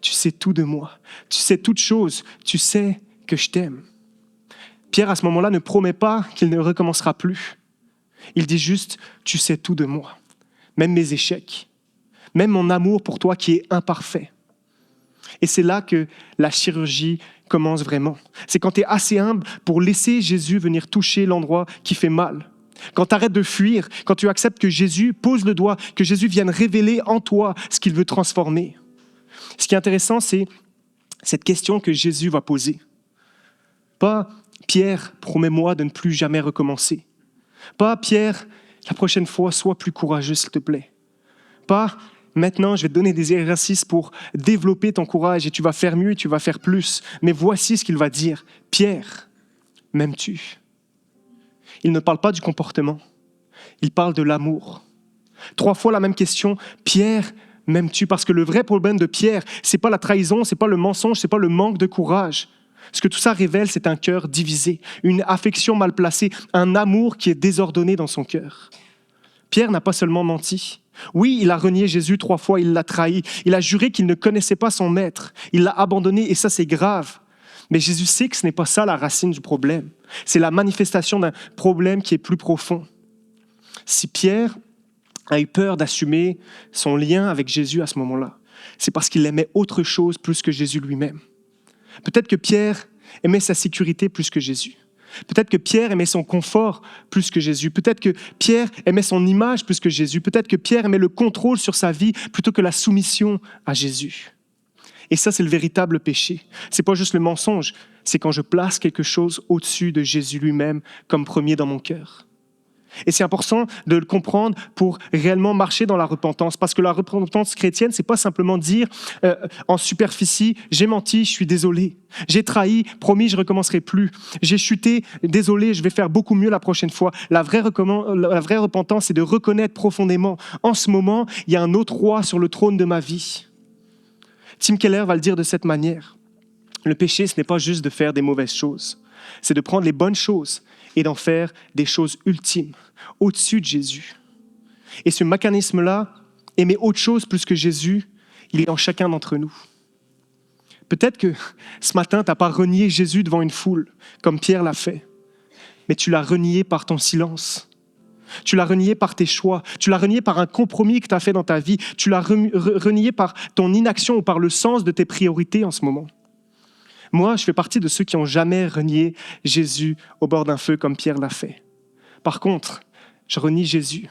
tu sais tout de moi. Tu sais toutes choses. Tu sais que je t'aime. Pierre, à ce moment-là, ne promet pas qu'il ne recommencera plus. Il dit juste, tu sais tout de moi. Même mes échecs. Même mon amour pour toi qui est imparfait. Et c'est là que la chirurgie commence vraiment. C'est quand tu es assez humble pour laisser Jésus venir toucher l'endroit qui fait mal. Quand tu arrêtes de fuir, quand tu acceptes que Jésus pose le doigt, que Jésus vienne révéler en toi ce qu'il veut transformer. Ce qui est intéressant, c'est cette question que Jésus va poser. Pas « Pierre, promets-moi de ne plus jamais recommencer ». Pas « Pierre, la prochaine fois, sois plus courageux, s'il te plaît ». Pas « Maintenant, je vais te donner des exercices pour développer ton courage et tu vas faire mieux et tu vas faire plus. » Mais voici ce qu'il va dire. « Pierre, m'aimes-tu » Il ne parle pas du comportement. Il parle de l'amour. 3 fois la même question. « Pierre, m'aimes-tu » Parce que le vrai problème de Pierre, ce n'est pas la trahison, ce n'est pas le mensonge, ce n'est pas le manque de courage. Ce que tout ça révèle, c'est un cœur divisé, une affection mal placée, un amour qui est désordonné dans son cœur. Pierre n'a pas seulement menti. Oui, il a renié Jésus 3 fois, il l'a trahi. Il a juré qu'il ne connaissait pas son maître. Il l'a abandonné et ça, c'est grave. Mais Jésus sait que ce n'est pas ça la racine du problème. C'est la manifestation d'un problème qui est plus profond. Si Pierre a eu peur d'assumer son lien avec Jésus à ce moment-là, c'est parce qu'il aimait autre chose plus que Jésus lui-même. Peut-être que Pierre aimait sa sécurité plus que Jésus. Peut-être que Pierre aimait son confort plus que Jésus. Peut-être que Pierre aimait son image plus que Jésus. Peut-être que Pierre aimait le contrôle sur sa vie plutôt que la soumission à Jésus. Et ça, c'est le véritable péché. C'est pas juste le mensonge, c'est quand je place quelque chose au-dessus de Jésus lui-même comme premier dans mon cœur. Et c'est important de le comprendre pour réellement marcher dans la repentance. Parce que la repentance chrétienne, c'est pas simplement dire en superficie, j'ai menti, je suis désolé. J'ai trahi, promis, je recommencerai plus. J'ai chuté, désolé, je vais faire beaucoup mieux la prochaine fois. La vraie repentance, c'est de reconnaître profondément, en ce moment, il y a un autre roi sur le trône de ma vie. Tim Keller va le dire de cette manière. Le péché, ce n'est pas juste de faire des mauvaises choses. C'est de prendre les bonnes choses et d'en faire des choses ultimes, au-dessus de Jésus. Et ce mécanisme-là, aimer autre chose plus que Jésus, il est en chacun d'entre nous. Peut-être que ce matin, tu n'as pas renié Jésus devant une foule, comme Pierre l'a fait, mais tu l'as renié par ton silence. Tu l'as renié par tes choix. Tu l'as renié par un compromis que tu as fait dans ta vie. Tu l'as renié par ton inaction ou par le sens de tes priorités en ce moment. Moi, je fais partie de ceux qui n'ont jamais renié Jésus au bord d'un feu comme Pierre l'a fait. Par contre, je renie Jésus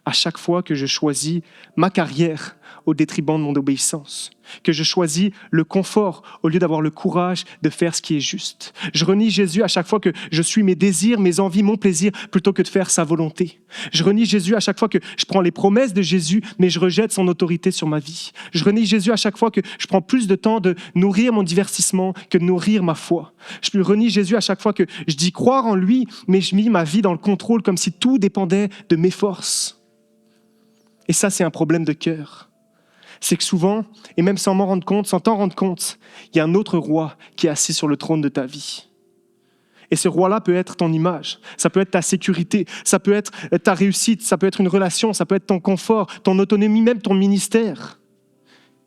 à chaque fois que je choisis ma carrière au détriment de mon obéissance, que je choisis le confort au lieu d'avoir le courage de faire ce qui est juste. Je renie Jésus à chaque fois que je suis mes désirs, mes envies, mon plaisir, plutôt que de faire sa volonté. Je renie Jésus à chaque fois que je prends les promesses de Jésus, mais je rejette son autorité sur ma vie. Je renie Jésus à chaque fois que je prends plus de temps de nourrir mon divertissement que de nourrir ma foi. Je renie Jésus à chaque fois que je dis croire en lui, mais je mets ma vie dans le contrôle comme si tout dépendait de mes forces. Et ça, c'est un problème de cœur. C'est que souvent, et même sans m'en rendre compte, sans t'en rendre compte, il y a un autre roi qui est assis sur le trône de ta vie. Et ce roi-là peut être ton image, ça peut être ta sécurité, ça peut être ta réussite, ça peut être une relation, ça peut être ton confort, ton autonomie, même ton ministère.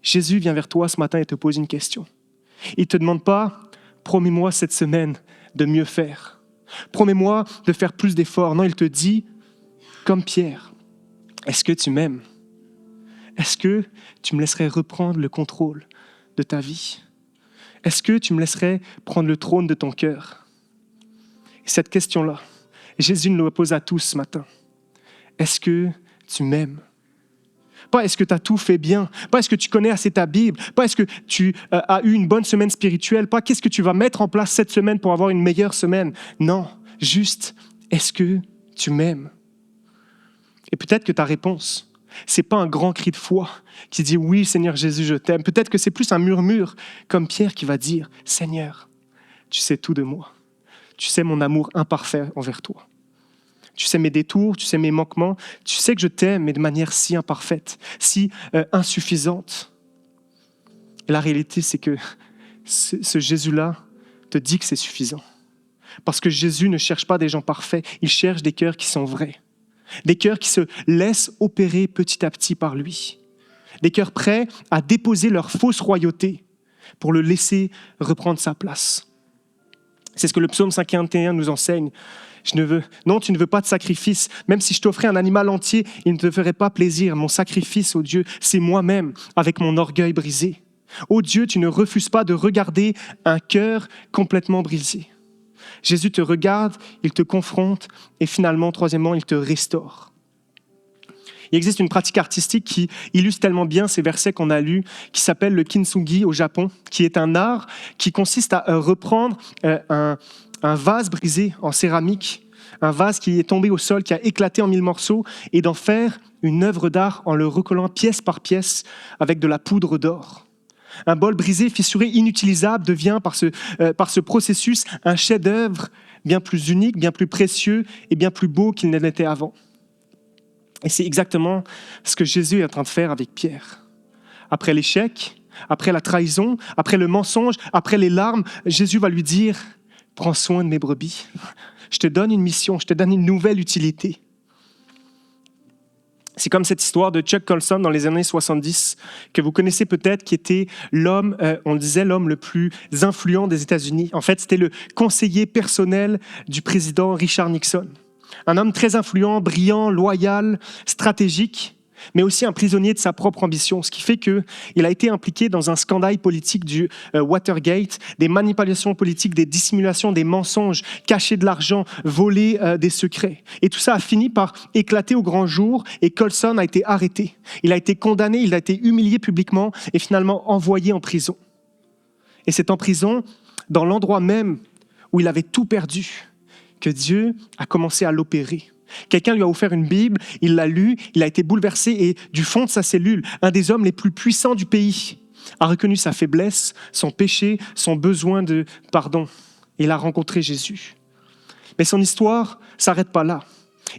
Jésus vient vers toi ce matin et te pose une question. Il ne te demande pas « Promets-moi cette semaine de mieux faire. Promets-moi de faire plus d'efforts. » Non, il te dit, comme Pierre, « Est-ce que tu m'aimes ? Est-ce que tu me laisserais reprendre le contrôle de ta vie? Est-ce que tu me laisserais prendre le trône de ton cœur? » Et cette question-là, Jésus nous la pose à tous ce matin. Est-ce que tu m'aimes? Pas est-ce que tu as tout fait bien, pas est-ce que tu connais assez ta Bible, pas est-ce que tu as eu une bonne semaine spirituelle, pas qu'est-ce que tu vas mettre en place cette semaine pour avoir une meilleure semaine. Non, juste, est-ce que tu m'aimes? Et peut-être que ta réponse, c'est pas un grand cri de foi qui dit « Oui, Seigneur Jésus, je t'aime ». Peut-être que c'est plus un murmure comme Pierre qui va dire « Seigneur, tu sais tout de moi. Tu sais mon amour imparfait envers toi. Tu sais mes détours, tu sais mes manquements. Tu sais que je t'aime, mais de manière si imparfaite, si insuffisante. » Et la réalité, c'est que ce Jésus-là te dit que c'est suffisant. Parce que Jésus ne cherche pas des gens parfaits, il cherche des cœurs qui sont vrais. Des cœurs qui se laissent opérer petit à petit par lui. Des cœurs prêts à déposer leur fausse royauté pour le laisser reprendre sa place. C'est ce que le psaume 51 nous enseigne. Non, tu ne veux pas de sacrifice. Même si je t'offrais un animal entier, il ne te ferait pas plaisir. Mon sacrifice, ô Dieu, c'est moi-même avec mon orgueil brisé. Ô Dieu, tu ne refuses pas de regarder un cœur complètement brisé. Jésus te regarde, il te confronte et finalement, troisièmement, il te restaure. Il existe une pratique artistique qui illustre tellement bien ces versets qu'on a lus, qui s'appelle le kintsugi au Japon, qui est un art qui consiste à reprendre un vase brisé en céramique, un vase qui est tombé au sol, qui a éclaté en 1000 morceaux, et d'en faire une œuvre d'art en le recollant pièce par pièce avec de la poudre d'or. Un bol brisé, fissuré, inutilisable devient par ce processus un chef-d'œuvre bien plus unique, bien plus précieux et bien plus beau qu'il ne l'était avant. Et c'est exactement ce que Jésus est en train de faire avec Pierre. Après l'échec, après la trahison, après le mensonge, après les larmes, Jésus va lui dire « Prends soin de mes brebis. Je te donne une mission, je te donne une nouvelle utilité. » C'est comme cette histoire de Chuck Colson dans les années 70, que vous connaissez peut-être, qui était l'homme, on le disait, l'homme le plus influent des États-Unis. En fait, c'était le conseiller personnel du président Richard Nixon. Un homme très influent, brillant, loyal, stratégique, mais aussi un prisonnier de sa propre ambition, ce qui fait qu'il a été impliqué dans un scandale politique du Watergate, des manipulations politiques, des dissimulations, des mensonges, cacher de l'argent, voler des secrets. Et tout ça a fini par éclater au grand jour et Colson a été arrêté. Il a été condamné, il a été humilié publiquement et finalement envoyé en prison. Et c'est en prison, dans l'endroit même où il avait tout perdu, que Dieu a commencé à l'opérer. Quelqu'un lui a offert une Bible, il l'a lue, il a été bouleversé et du fond de sa cellule, un des hommes les plus puissants du pays a reconnu sa faiblesse, son péché, son besoin de pardon. Et il a rencontré Jésus. Mais son histoire ne s'arrête pas là.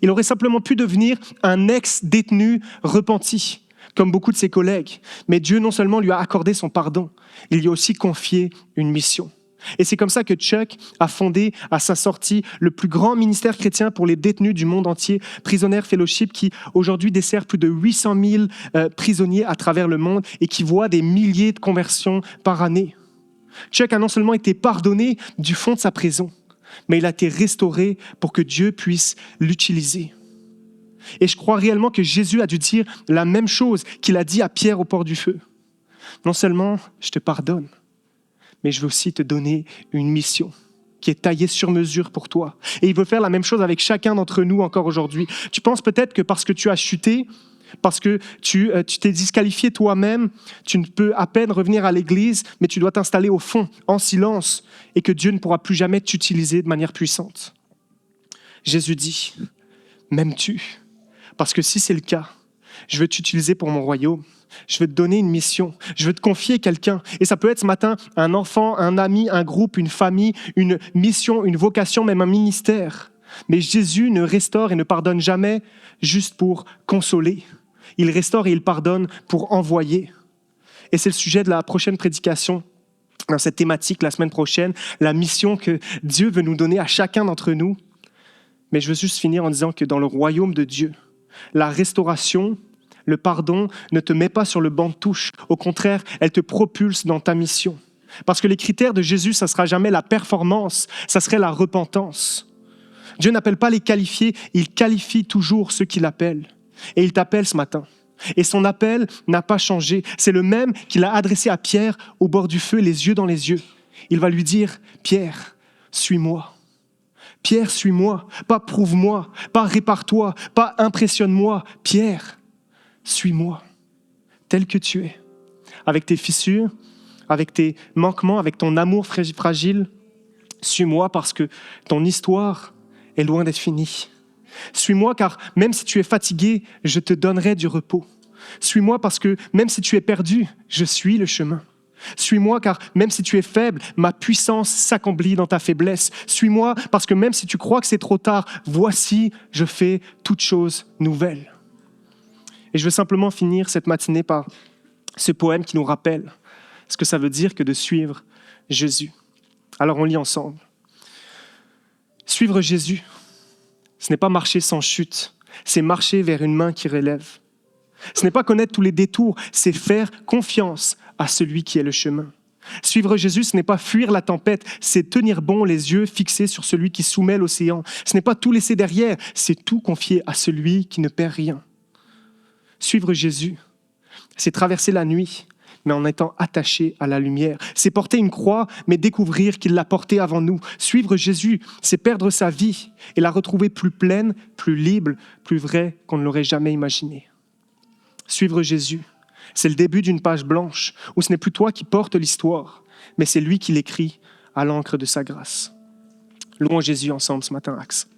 Il aurait simplement pu devenir un ex-détenu repenti, comme beaucoup de ses collègues. Mais Dieu non seulement lui a accordé son pardon, il lui a aussi confié une mission. Et c'est comme ça que Chuck a fondé à sa sortie le plus grand ministère chrétien pour les détenus du monde entier, Prisoner Fellowship, qui aujourd'hui dessert plus de 800 000 prisonniers à travers le monde et qui voit des milliers de conversions par année. Chuck a non seulement été pardonné du fond de sa prison, mais il a été restauré pour que Dieu puisse l'utiliser. Et je crois réellement que Jésus a dû dire la même chose qu'il a dit à Pierre au port du feu. Non seulement je te pardonne, mais je veux aussi te donner une mission qui est taillée sur mesure pour toi. Et il veut faire la même chose avec chacun d'entre nous encore aujourd'hui. Tu penses peut-être que parce que tu as chuté, parce que tu t'es disqualifié toi-même, tu ne peux à peine revenir à l'église, mais tu dois t'installer au fond, en silence, et que Dieu ne pourra plus jamais t'utiliser de manière puissante. Jésus dit, m'aimes-tu? Parce que si c'est le cas, je veux t'utiliser pour mon royaume. Je veux te donner une mission. Je veux te confier quelqu'un. Et ça peut être ce matin un enfant, un ami, un groupe, une famille, une mission, une vocation, même un ministère. Mais Jésus ne restaure et ne pardonne jamais juste pour consoler. Il restaure et il pardonne pour envoyer. Et c'est le sujet de la prochaine prédication dans cette thématique la semaine prochaine, la mission que Dieu veut nous donner à chacun d'entre nous. Mais je veux juste finir en disant que dans le royaume de Dieu, la restauration, le pardon ne te met pas sur le banc de touche. Au contraire, elle te propulse dans ta mission. Parce que les critères de Jésus, ça ne sera jamais la performance, ça serait la repentance. Dieu n'appelle pas les qualifiés, il qualifie toujours ceux qu'il appelle. Et il t'appelle ce matin. Et son appel n'a pas changé. C'est le même qu'il a adressé à Pierre au bord du feu, les yeux dans les yeux. Il va lui dire, Pierre, suis-moi. Pierre, suis-moi. Pas prouve-moi, pas répare-toi, pas impressionne-moi. Pierre, suis-moi, tel que tu es, avec tes fissures, avec tes manquements, avec ton amour fragile. Suis-moi parce que ton histoire est loin d'être finie. Suis-moi car même si tu es fatigué, je te donnerai du repos. Suis-moi parce que même si tu es perdu, je suis le chemin. Suis-moi car même si tu es faible, ma puissance s'accomplit dans ta faiblesse. Suis-moi parce que même si tu crois que c'est trop tard, voici, je fais toutes choses nouvelles. Et je veux simplement finir cette matinée par ce poème qui nous rappelle ce que ça veut dire que de suivre Jésus. Alors on lit ensemble. Suivre Jésus, ce n'est pas marcher sans chute, c'est marcher vers une main qui relève. Ce n'est pas connaître tous les détours, c'est faire confiance à celui qui est le chemin. Suivre Jésus, ce n'est pas fuir la tempête, c'est tenir bon les yeux fixés sur celui qui soumet l'océan. Ce n'est pas tout laisser derrière, c'est tout confier à celui qui ne perd rien. Suivre Jésus, c'est traverser la nuit, mais en étant attaché à la lumière. C'est porter une croix, mais découvrir qu'il l'a portée avant nous. Suivre Jésus, c'est perdre sa vie et la retrouver plus pleine, plus libre, plus vraie qu'on ne l'aurait jamais imaginé. Suivre Jésus, c'est le début d'une page blanche où ce n'est plus toi qui portes l'histoire, mais c'est lui qui l'écrit à l'encre de sa grâce. Louons Jésus ensemble ce matin, Axe.